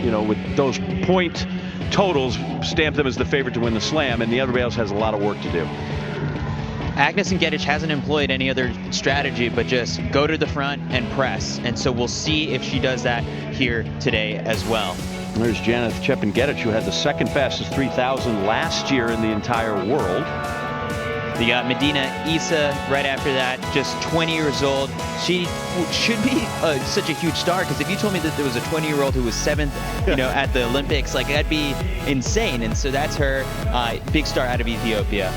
you know, with those point totals, stamp them as the favorite to win the Slam, and the other else has a lot of work to do. Agnes Ngedic hasn't employed any other strategy but just go to the front and press, and so we'll see if she does that here today as well. There's Janet Chepin-Ngedic, who had the second fastest 3,000 last year in the entire world. You got Medina Issa right after that, just 20 years old. She should be such a huge star, because if you told me that there was a 20-year-old who was 7th, you know, at the Olympics, like, that'd be insane. And so that's her big star out of Ethiopia.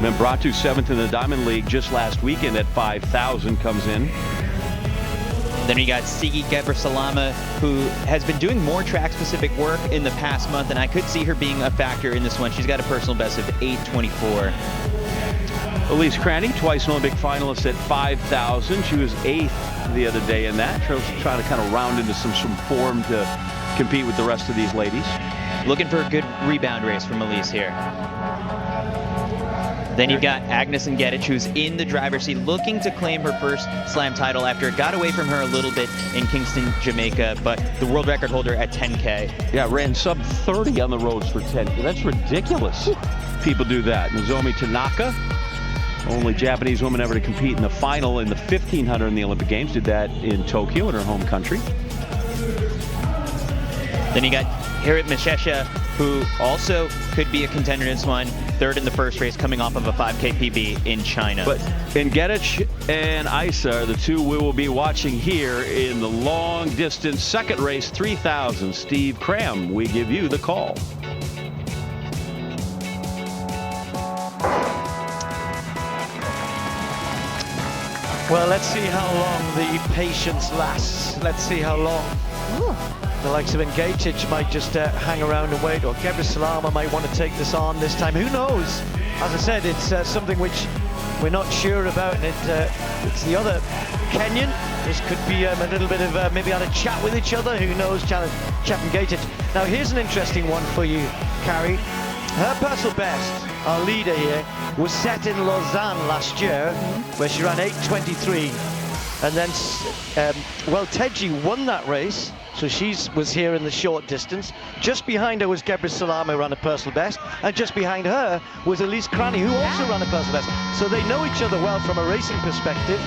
Membratu, 7th in the Diamond League just last weekend at 5,000, comes in. Then you got Sigi Gebrselassie, who has been doing more track-specific work in the past month, and I could see her being a factor in this one. She's got a personal best of 8:24. Elise Cranny, twice Olympic finalist at 5,000. She was 8th the other day in that. Trying to kind of round into some form to compete with the rest of these ladies. Looking for a good rebound race from Elise here. Then you've got Agnes Ngedic, who's in the driver's seat, looking to claim her first Slam title after it got away from her a little bit in Kingston, Jamaica, but the world record holder at 10K. Yeah, ran sub 30 on the roads for 10K. That's ridiculous. People do that. Nozomi Tanaka, only Japanese woman ever to compete in the final in the 1,500 in the Olympic Games, did that in Tokyo, in her home country. Then you got Hirit Mishesha, who also could be a contender in this one. 3rd in the first race, coming off of a 5K PB in China. But Ngedic and Issa are the two we will be watching here in the long distance second race, 3,000. Steve Cram, we give you the call. Well, let's see how long the patience lasts. Let's see how long. Ooh. The likes of Ngedic might just hang around and wait, or Gebrselassie might want to take this on this time. Who knows? As I said, it's something which we're not sure about, and it's the other Kenyan. This could be a little bit of maybe had a chat with each other. Who knows? Chepin-Ngedic. Now here's an interesting one for you, Carrie. Her personal best, our leader here, was set in Lausanne last year, where she ran 8:23, and then well, Teji won that race. So she was here in the short distance. Just behind her was Gebrselassie, who ran a personal best, and just behind her was Elise Cranny, who also ran a personal best. So they know each other well from a racing perspective.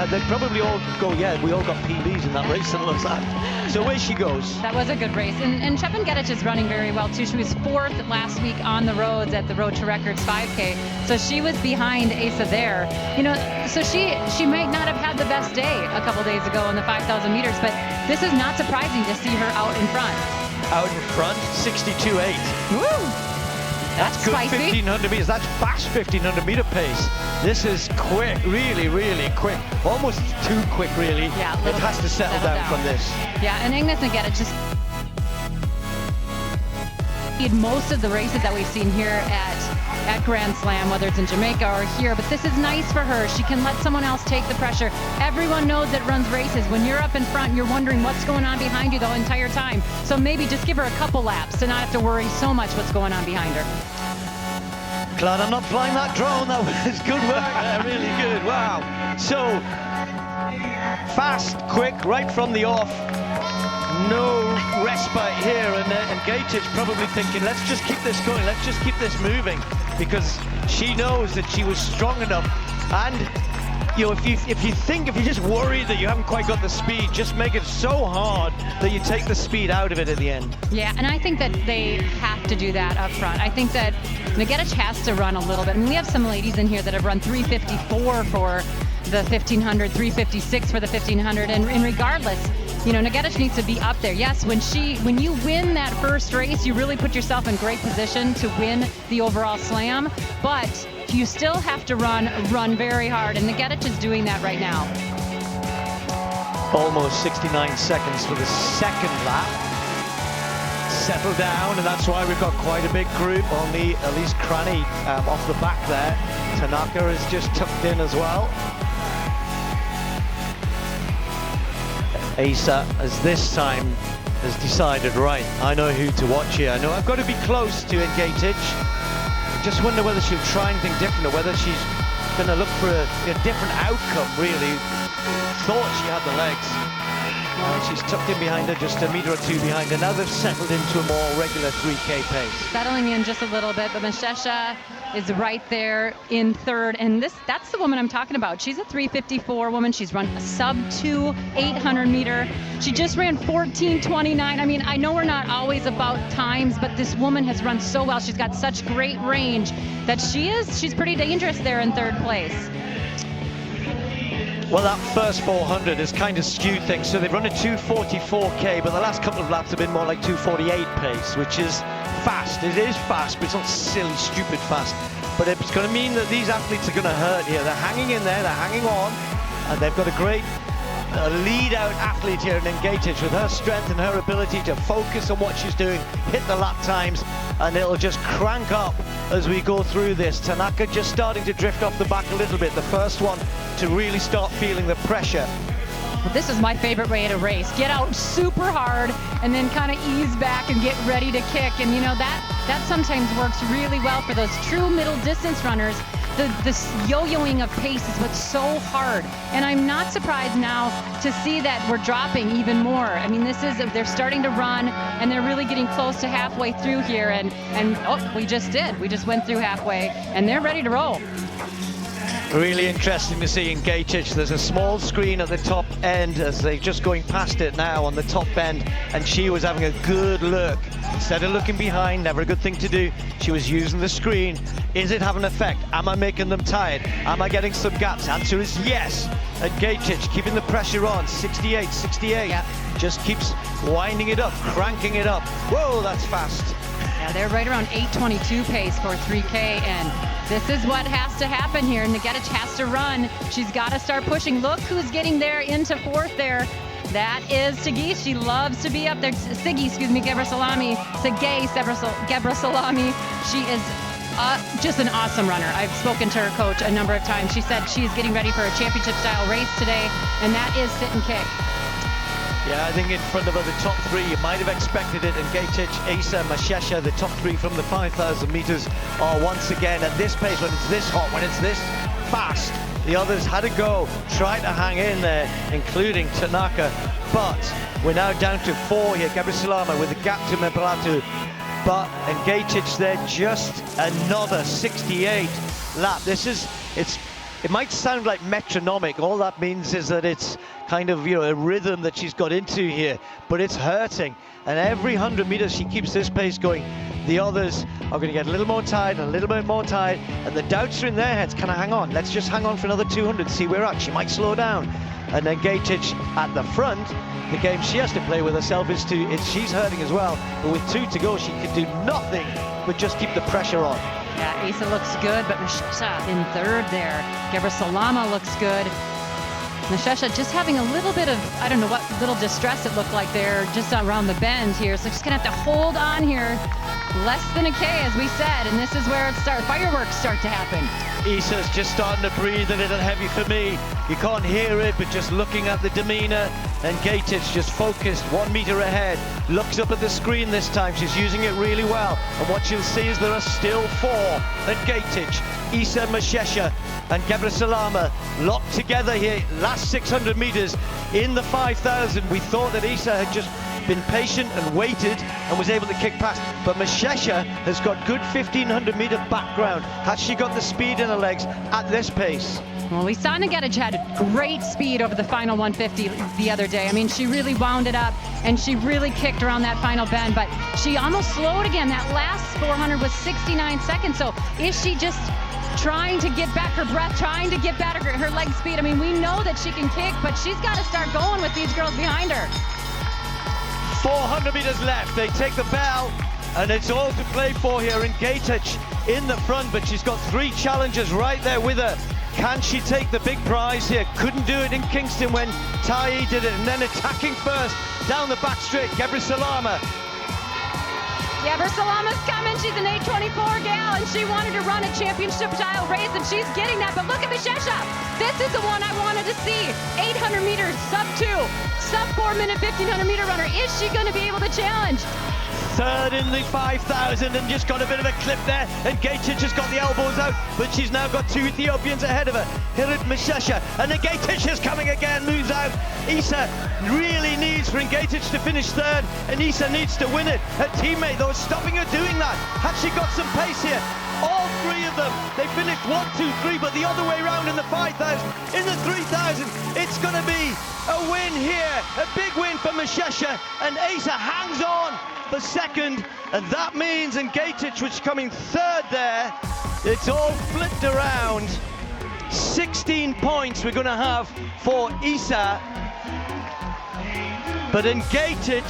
They'd probably all go, yeah, we all got PBs in that race in Lausanne. So away she goes. That was a good race. And Chepin-Ngedic is running very well too. She was 4th last week on the roads at the Road to Records 5K. So she was behind Asa there. You know, so she might not have had the best day a couple days ago in the 5,000 meters, but this is not surprising to see her out in front. Out in front, 62.8. Woo! That's good. spicy. 1,500 meters. That's fast 1,500 meter pace. This is quick, really, really quick. Almost too quick, really. Yeah, it has to settle down from this. Yeah, and Agnes Ngedic just most of the races that we've seen here at Grand Slam, whether it's in Jamaica or here, but this is nice for her. She can let someone else take the pressure. Everyone knows that runs races. When you're up in front, you're wondering what's going on behind you the entire time. So maybe just give her a couple laps to not have to worry so much what's going on behind her. Glad I'm not flying that drone. That was good work. Really good. Wow. So fast, quick, right from the off. No respite here, and Ngedic's probably thinking, let's just keep this going, let's just keep this moving, because she knows that she was strong enough. And you know, if you just worry that you haven't quite got the speed, just make it so hard that you take the speed out of it at the end. Yeah, and I think that they have to do that up front. I think that Ngedic has to run a little bit. I mean, we have some ladies in here that have run 3:54 for the 1,500, 3:56 for the 1,500, and regardless, you know, Ngedic needs to be up there. Yes, when you win that first race, you really put yourself in great position to win the overall slam, but you still have to run very hard, and Ngedic is doing that right now. Almost 69 seconds for the second lap. Settle down, and that's why we've got quite a big group. Only Elise Cranny off the back there. Tanaka is just tucked in as well. Asa, as this time, has decided, right, I know who to watch here. I know I've got to be close to Ngedic. Just wonder whether she'll try anything different, or whether she's going to look for a different outcome, really. Thought she had the legs. Well, she's tucked in behind her, just a meter or two behind her. Now they've settled into a more regular 3K pace. Settling in just a little bit, but Mashesha is right there in third. And that's the woman I'm talking about. She's a 3:54 woman. She's run a sub-2 800 meter. She just ran 14:29. I mean, I know we're not always about times, but this woman has run so well. She's got such great range that she's pretty dangerous there in third place. Well, that first 400 has kind of skewed things. So they've run a 2:44K, but the last couple of laps have been more like 2:48 pace, which is fast. It is fast, but it's not silly, stupid fast. But it's going to mean that these athletes are going to hurt here. They're hanging in there, they're hanging on, and they've got a great lead-out athlete here in Engagich with her strength and her ability to focus on what she's doing, hit the lap times, and it'll just crank up as we go through this. Tanaka just starting to drift off the back a little bit, the first one to really start feeling the pressure. Well, this is my favorite way to race. Get out super hard and then kind of ease back and get ready to kick. And you know, that sometimes works really well for those true middle distance runners. This yo-yoing of pace is what's so hard. And I'm not surprised now to see that we're dropping even more. I mean, they're starting to run and they're really getting close to halfway through here. And oh, we just did. We just went through halfway and they're ready to roll. Really interesting to see Engagich. There's a small screen at the top end as they're just going past it now on the top end, and she was having a good look. Instead of looking behind, never a good thing to do, she was using the screen. Is it having an effect? Am I making them tired? Am I getting some gaps? Answer is yes. Engagich keeping the pressure on, 68, 68. Yep. Just keeps winding it up, cranking it up. Whoa, that's fast. Yeah, they're right around 8:22 pace for 3K, and this is what has to happen here. Negetich has to run. She's got to start pushing. Look who's getting there into fourth there. That is Sigi. She loves to be up there. Sigi, Gebrselassie. Sergey Gebrselassie. She is just an awesome runner. I've spoken to her coach a number of times. She said she's getting ready for a championship-style race today, and that is sit and kick. Yeah, I think in front of her, the top three, you might have expected it. Engagich, Isa, Mashesha, the top three from the 5,000 meters are once again at this pace, when it's this hot, when it's this fast. The others had to go, try to hang in there, including Tanaka. But we're now down to four here. Gebrselassie with a gap to Mebratu. But Engagich there, just another 68 lap. It might sound like metronomic. All that means is that it's kind of, you know, a rhythm that she's got into here, but it's hurting. And every 100 meters she keeps this pace going, the others are going to get a little more tired and a little bit more tired, and the doubts are in their heads. Can I hang on? Let's just hang on for another 200, see where we're at. She might slow down. And then Engagich at the front, the game she has to play with herself is she's hurting as well, but with 2 to go, she can do nothing but just keep the pressure on. Yeah, Asa looks good, but Mashesha in third there. Gebrselassie looks good. Mashesha just having a little bit of, I don't know what little distress it looked like there just around the bend here. So just gonna have to hold on here. Less than a K, as we said, and this is where fireworks start to happen. Isa's just starting to breathe a little heavy for me. You can't hear it, but just looking at the demeanor, and Engagich just focused 1 meter ahead. Looks up at the screen this time. She's using it really well. And what you'll see is there are still 4. Engagich, Isa, Mashesha, and Gebrselassie locked together here. Last 600 meters in the 5,000. We thought that Isa had just been patient and waited and was able to kick past, but Mashesha has got good 1,500 meter background. Has she got the speed in her legs at this pace? Well, we saw Negetich had great speed over the final 150 the other day. I mean, she really wound it up and she really kicked around that final bend, but she almost slowed again. That last 400 was 69 seconds. So is she just trying to get back her breath, trying to get back her leg speed? I mean, we know that she can kick, but she's got to start going with these girls behind her. 400 meters left. They take the bell, and it's all to play for here. Engagich in the front, but she's got 3 challengers right there with her. Can she take the big prize here? Couldn't do it in Kingston when Tai did it, and then attacking first down the back straight, Gebrselassie. Gebrselassie coming. She's an 8:24 gal, and she wanted to run a championship-style race, and she's getting that. But look at Mashesha. This is the one I wanted to see. 800 meters, sub-2, sub-4 minute, 1,500 meter runner. Is she going to be able to challenge? third in the 5,000 and just got a bit of a clip there, and Gatic just got the elbows out, but she's now got two Ethiopians ahead of her. Hirit Meshesha, and Gatic is coming again, moves out. Isa really needs for Gatic to finish third, and Isa needs to win it. Her teammate though is stopping her doing that. Has she got some pace here? All three of them, they finished 1, 2, 3, but the other way around in the 5,000, in the 3,000, it's going to be a win here, a big win for Meshesha, and Asa hangs on for second, and that means Gatic, which is coming third there, it's all flipped around. 16 points we're going to have for Isa, but Gatic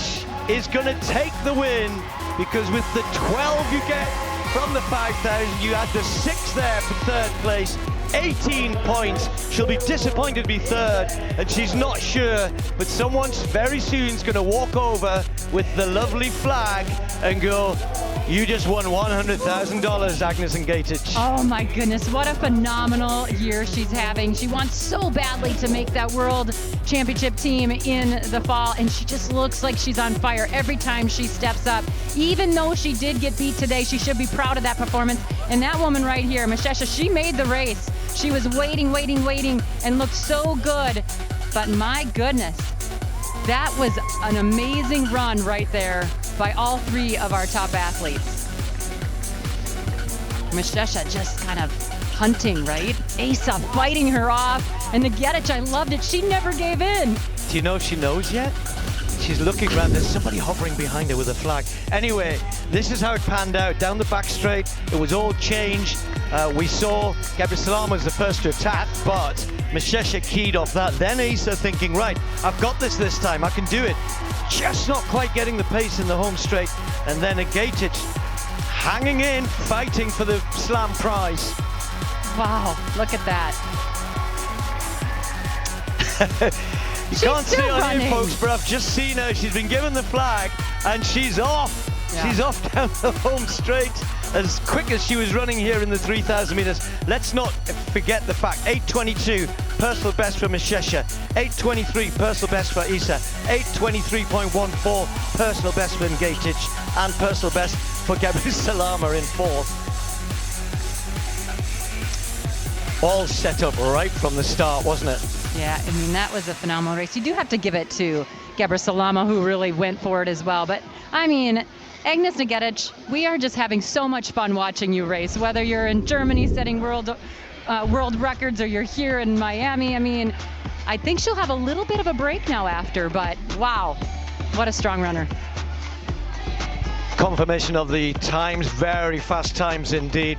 is going to take the win, because with the 12 you get from the 5,000, you add the 6 there for third place, 18 points. She'll be disappointed to be third, and she's not sure, but someone very soon is going to walk over with the lovely flag and go, you just won $100,000, Agnes Gatic. Oh my goodness, what a phenomenal year she's having. She wants so badly to make that world championship team in the fall, and she just looks like she's on fire every time she steps up. Even though she did get beat today, she should be proud of that performance. And that woman right here, Meshesha, she made the race. She was waiting, and looked so good. But my goodness, that was an amazing run right there by all three of our top athletes. Meshesha just kind of hunting, right? Asa fighting her off, and Gatic, I loved it. She never gave in. Do you know if she knows yet? She's looking around, there's somebody hovering behind her with a flag. Anyway, this is how it panned out. Down the back straight, it was all changed. We saw Gabriel Salama was the first to attack, but Meshesha keyed off that. Then Asa thinking, right, I've got this time, I can do it. Just not quite getting the pace in the home straight. And then Gatic hanging in, fighting for the slam prize. Wow, look at that. You can't see on here, folks, but I've just seen her. She's been given the flag, and she's off. Yeah. She's off down the home straight as quick as she was running here in the 3,000 meters. Let's not forget the fact, 8:22 personal best for Meshesha, 8:23 personal best for Isa, 8:23.14 personal best for Gatic, and personal best for Gabriel Salama in fourth. All set up right from the start, wasn't it? Yeah, I mean, that was a phenomenal race. You do have to give it to Gabriel Salama, who really went for it as well. But, I mean, Agnes Gatic, we are just having so much fun watching you race, whether you're in Germany setting world records or you're here in Miami. I mean, I think she'll have a little bit of a break now after, but wow, what a strong runner. Confirmation of the times, very fast times indeed.